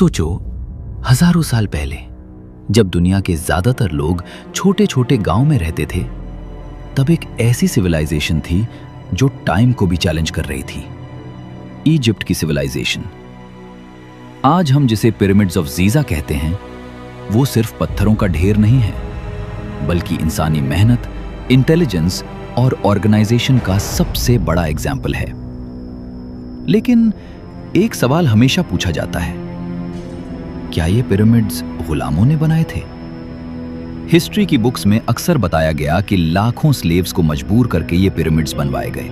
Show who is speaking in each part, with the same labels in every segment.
Speaker 1: सोचो, हजारों साल पहले जब दुनिया के ज्यादातर लोग छोटे छोटे गांव में रहते थे, तब एक ऐसी सिविलाइजेशन थी जो टाइम को भी चैलेंज कर रही थी। इजिप्ट की सिविलाइजेशन। आज हम जिसे पिरामिड्स ऑफ गीज़ा कहते हैं, वो सिर्फ पत्थरों का ढेर नहीं है, बल्कि इंसानी मेहनत, इंटेलिजेंस और ऑर्गेनाइजेशन का सबसे बड़ा एग्जाम्पल है। लेकिन एक सवाल हमेशा पूछा जाता है, क्या ये पिरामिड्स गुलामों ने बनाए थे? हिस्ट्री की बुक्स में अक्सर बताया गया कि लाखों स्लेव्स को मजबूर करके ये पिरामिड्स बनवाए गए।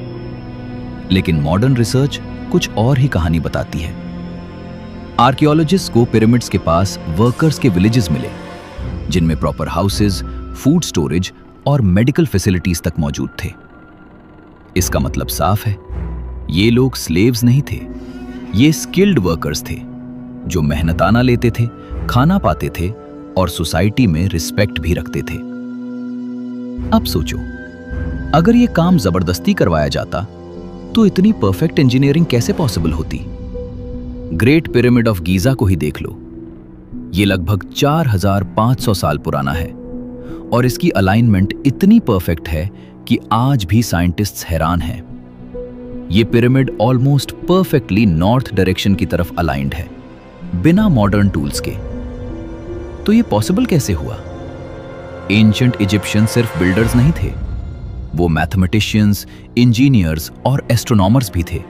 Speaker 1: लेकिन मॉडर्न रिसर्च कुछ और ही कहानी बताती है। आर्कियोलॉजिस्ट को पिरामिड्स के पास वर्कर्स के विलेजेस मिले, जिनमें प्रॉपर हाउसेस, फूड स्टोरेज और मेडिकल फैसिलिटीज तक मौजूद थे। इसका मतलब साफ है, ये लोग स्लेव्स नहीं थे, ये स्किल्ड वर्कर्स थे जो मेहनताना लेते थे, खाना पाते थे और सोसाइटी में रिस्पेक्ट भी रखते थे। अब सोचो, अगर ये काम जबरदस्ती करवाया जाता तो इतनी परफेक्ट इंजीनियरिंग कैसे पॉसिबल होती? ग्रेट पिरामिड ऑफ गीज़ा को ही देख लो। ये लगभग 4500 साल पुराना है और इसकी अलाइनमेंट इतनी परफेक्ट है कि आज भी साइंटिस्ट्स हैरान हैं। ये pyramid almost perfectly north direction की तरफ अलाइंड है, बिना मॉडर्न टूल्स के। तो ये पॉसिबल कैसे हुआ? एंशिएंट इजिप्शियन सिर्फ बिल्डर्स नहीं थे, वो मैथमेटिशियंस, इंजीनियर्स और एस्ट्रोनॉमर्स भी थे।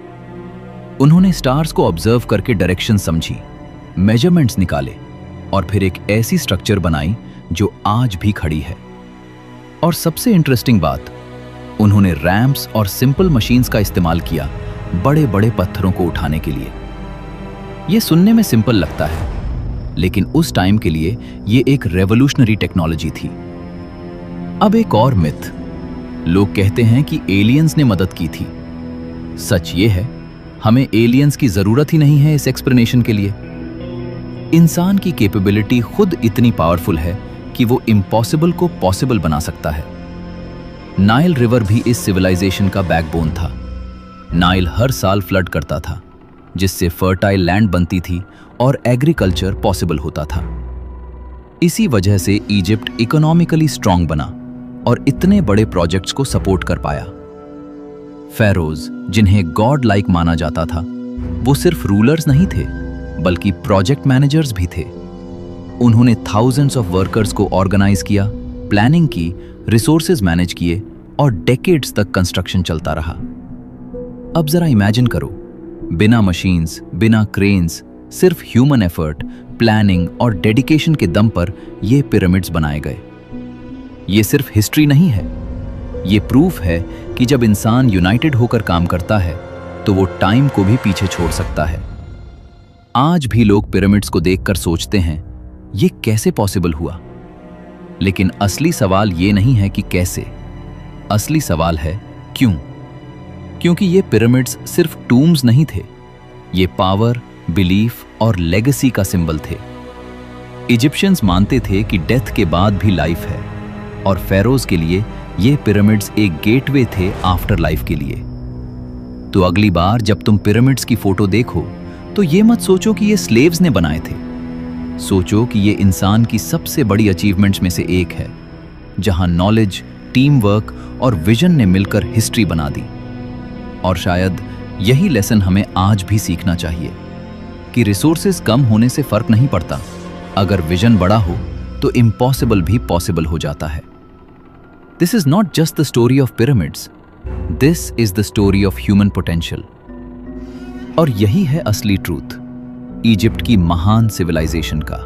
Speaker 1: उन्होंने स्टार्स को ऑब्जर्व करके डायरेक्शन समझी, मेजरमेंट्स निकाले और फिर एक ऐसी स्ट्रक्चर बनाई जो आज भी खड़ी है। और सबसे इंटरेस्टिंग बात, उन्होंने रैंप्स और सिंपल मशीन्स का इस्तेमाल किया बड़े बड़े पत्थरों को उठाने के लिए। यह सुनने में सिंपल लगता है, लेकिन उस टाइम के लिए यह एक रेवोल्यूशनरी टेक्नोलॉजी थी। अब एक और मिथ, लोग कहते हैं कि एलियंस ने मदद की थी। सच ये है, हमें एलियंस की जरूरत ही नहीं है इस एक्सप्लेनेशन के लिए। इंसान की कैपेबिलिटी खुद इतनी पावरफुल है कि वो इम्पॉसिबल को पॉसिबल बना सकता है। नाइल रिवर भी इस सिविलाइजेशन का बैकबोन था। नाइल हर साल फ्लड करता था, जिससे फर्टाइल लैंड बनती थी और एग्रीकल्चर पॉसिबल होता था। इसी वजह से इजिप्ट इकोनॉमिकली स्ट्रांग बना और इतने बड़े प्रोजेक्ट्स को सपोर्ट कर पाया। फेरोज, जिन्हें गॉड लाइक माना जाता था, वो सिर्फ रूलर्स नहीं थे, बल्कि प्रोजेक्ट मैनेजर्स भी थे। उन्होंने थाउजेंड्स ऑफ वर्कर्स को ऑर्गेनाइज किया, प्लानिंग की, रिसोर्सेज मैनेज किए और डेकेड्स तक कंस्ट्रक्शन चलता रहा। अब जरा इमेजिन करो, बिना मशीन्स, बिना क्रेन्स, सिर्फ ह्यूमन एफर्ट, प्लानिंग और डेडिकेशन के दम पर ये पिरामिड्स बनाए गए। ये सिर्फ हिस्ट्री नहीं है, ये प्रूफ है कि जब इंसान यूनाइटेड होकर काम करता है तो वो टाइम को भी पीछे छोड़ सकता है। आज भी लोग पिरामिड्स को देखकर सोचते हैं, ये कैसे पॉसिबल हुआ? लेकिन असली सवाल ये नहीं है कि कैसे, असली सवाल है क्यों। क्योंकि ये पिरामिड्स सिर्फ टूम्स नहीं थे, ये पावर, बिलीफ और लेगेसी का सिंबल थे। इजिप्शियंस मानते थे कि डेथ के बाद भी लाइफ है, और फेरोज के लिए ये पिरामिड्स एक गेटवे थे आफ्टर लाइफ के लिए। तो अगली बार जब तुम पिरामिड्स की फोटो देखो, तो ये मत सोचो कि ये स्लेव्स ने बनाए थे। सोचो कि ये इंसान की सबसे बड़ी अचीवमेंट्स में से एक है, जहां नॉलेज, टीम वर्क और विजन ने मिलकर हिस्ट्री बना दी। और शायद यही लेसन हमें आज भी सीखना चाहिए कि रिसोर्सेज कम होने से फर्क नहीं पड़ता, अगर विजन बड़ा हो तो इम्पॉसिबल भी पॉसिबल हो जाता है। This is not just the story of pyramids, this is the story of human potential. और यही है असली ट्रूथ इजिप्ट की महान सिविलाइजेशन का।